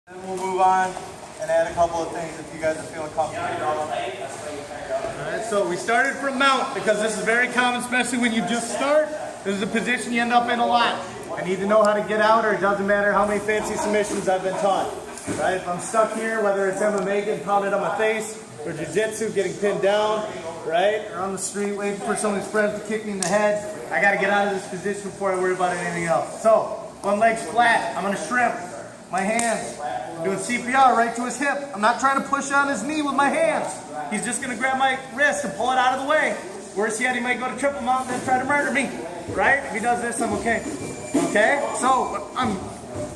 Then we'll move on and add a couple of things if you guys are feeling comfortable. Alright, so we started from mount because this is very common, especially when you just start. This is a position you end up in a lot. I need to know how to get out, or it doesn't matter how many fancy submissions I've been taught. Right? If I'm stuck here, whether it's MMA getting pounded on my face, or Jiu-Jitsu getting pinned down, right? Or on the street waiting for some of his friends to kick me in the head, I gotta get out of this position before I worry about anything else. So, one leg's flat, I'm gonna shrimp. My hands, doing CPR right to his hip. I'm not trying to push on his knee with my hands. He's just gonna grab my wrist and pull it out of the way. Worse yet, he might go to triple mount and then try to murder me, right? If he does this, I'm okay. Okay, so I'm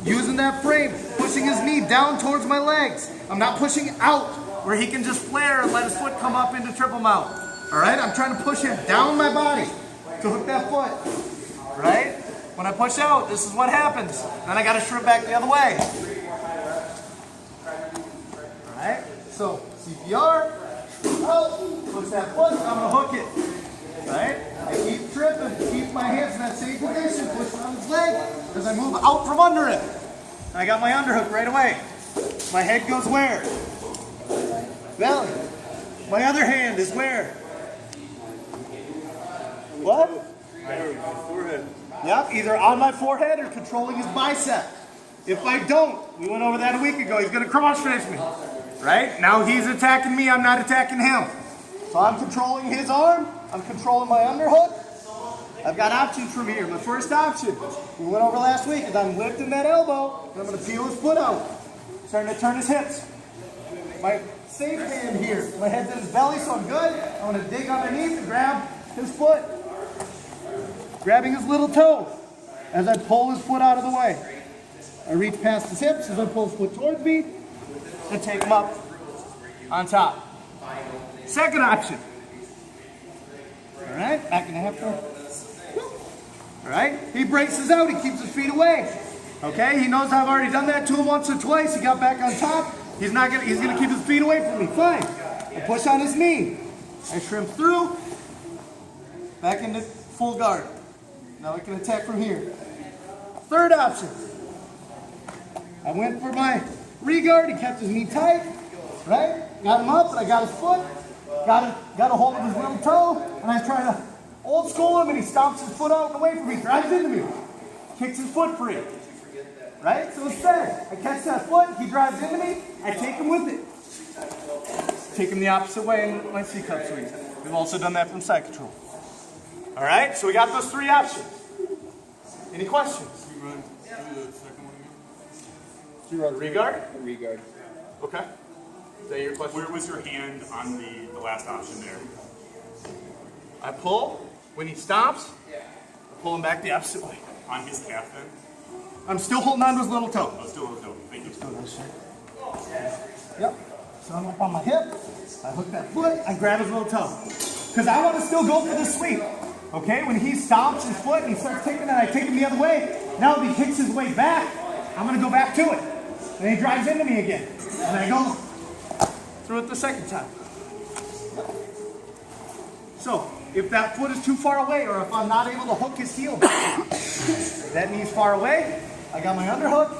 using that frame, pushing his knee down towards my legs. I'm not pushing out where he can just flare and let his foot come up into triple mount. All right, I'm trying to push him down my body to hook that foot, right? When I push out, this is what happens. Then I gotta shrimp back the other way. All right, so CPR, out, push that foot, I'm gonna hook it, right? I keep tripping, keep my hands in that same position, push on his leg as I move out from under it. And I got my underhook right away. My head goes where? Belly. My other hand is where? What? Forehead. Yep, either on my forehead or controlling his bicep. If I don't, we went over that a week ago, he's gonna cross-face me. Right? Now he's attacking me, I'm not attacking him. So I'm controlling his arm, I'm controlling my underhook. I've got options from here. My first option, we went over last week, is I'm lifting that elbow, and I'm gonna peel his foot out. Starting to turn his hips. My safe hand here, my head's in his belly, so I'm good. I'm gonna dig underneath and grab his foot. Grabbing his little toe as I pull his foot out of the way. I reach past his hips as I pull his foot towards me and take him up on top. Second option. All right, back in the half guard. All right, he braces out, he keeps his feet away. Okay, he knows I've already done that to him once or twice. He got back on top. He's gonna keep his feet away from me. Fine. I push on his knee. I shrimp through, back into full guard. Now I can attack from here. Third option. I went for my re-guard. He kept his knee tight, right? Got him up, and I got his foot. Got a hold of his little toe, and I try to old school him, and he stomps his foot out and away from me, drives into me, kicks his foot free. Right? So instead, I catch that foot, he drives into me, I take him with it. Take him the opposite way in my C-cup sweep. We've also done that from side control. All right, so we got those three options. Any questions? You run through the second one again? Do you run re-guard? Re-guard. Okay. Is that your question? Where was your hand on the last option there? I pull. When he stops, I pull him back the opposite way. On his calf then? I'm still holding on to his little toe. Oh, still no. Thank you. Yep. So I'm up on my hip. I hook that foot. I grab his little toe. Because I want to still go for the sweep. Okay? When he stomps his foot and he starts taking it, I take him the other way. Now if he kicks his way back, I'm going to go back to it. And he drives into me again. And I go through it the second time. So, if that foot is too far away, or if I'm not able to hook his heel back, that knee's far away, I got my underhook,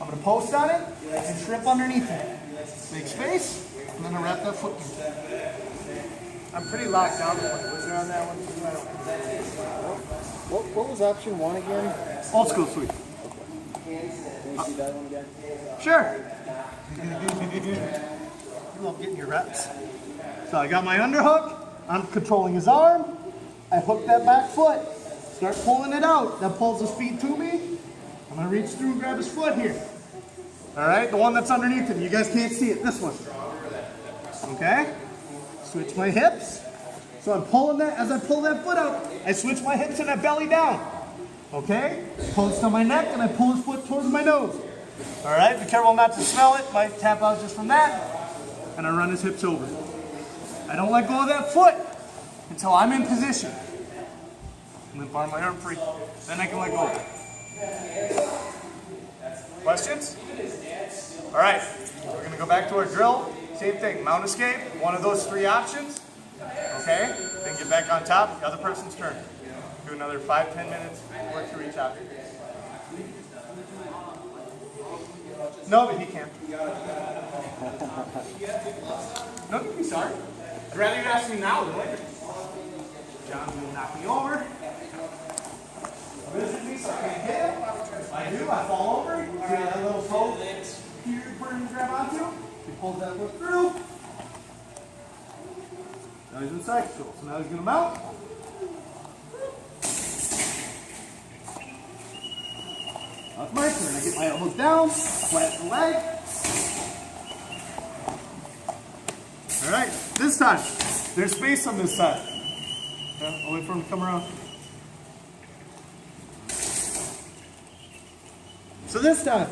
I'm going to post on it, and shrimp underneath it. Make space, and then I wrap that foot in. I'm pretty locked down. Was there on that one? What was option one again? Old school sweep. Can you see that one again? Sure. You love getting your reps. So I got my underhook, I'm controlling his arm, I hook that back foot, start pulling it out, that pulls his feet to me, I'm going to reach through and grab his foot here. Alright, the one that's underneath him, you guys can't see it, this one. Okay, switch my hips, so I'm pulling that, as I pull that foot out, I switch my hips and I belly down. Okay, post on my neck and I pull his foot towards my nose. Alright, be careful not to smell it, might tap out just from that, and I run his hips over. I don't let go of that foot until I'm in position. Limp arm my arm free. Then I can let go of it. Questions? All right, we're gonna go back to our drill. Same thing, mount escape, one of those three options. Okay, then get back on top, the other person's turn. Do another 5-10 minutes, work through each option. No, but he can't. No, don't be sorry. I'd rather you ask me now than later. John's gonna knock me over. Visit me so I can't hit him. If I do, I fall over. You see that little toe here for him to grab onto? He pulls that foot through. Now he's in side control. So now he's gonna mount. Now it's my turn. I get my elbows down, flat the leg. All right, this time, there's space on this side. Okay, I'll wait for him to come around. So this time,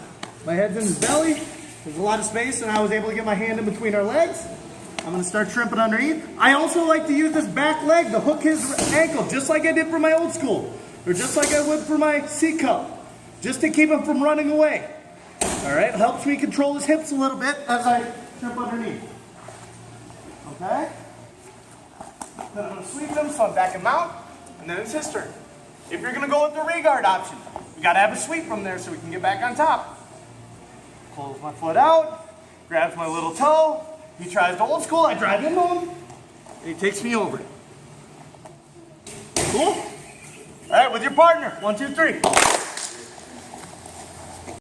my head's in his belly. There's a lot of space, and I was able to get my hand in between our legs. I'm gonna start shrimping underneath. I also like to use this back leg to hook his ankle, just like I did for my old school, or just like I would for my C cup, just to keep him from running away. All right, helps me control his hips a little bit as I shrimp underneath. Okay? Then I'm going to sweep him so I'm back and mount, and then it's his turn. If you're going to go with the regard option, we got to have a sweep from there so we can get back on top. Pulls my foot out, grabs my little toe. He tries the old school, I drive into him, and he takes me over. Cool? All right, with your partner. 1, 2, 3.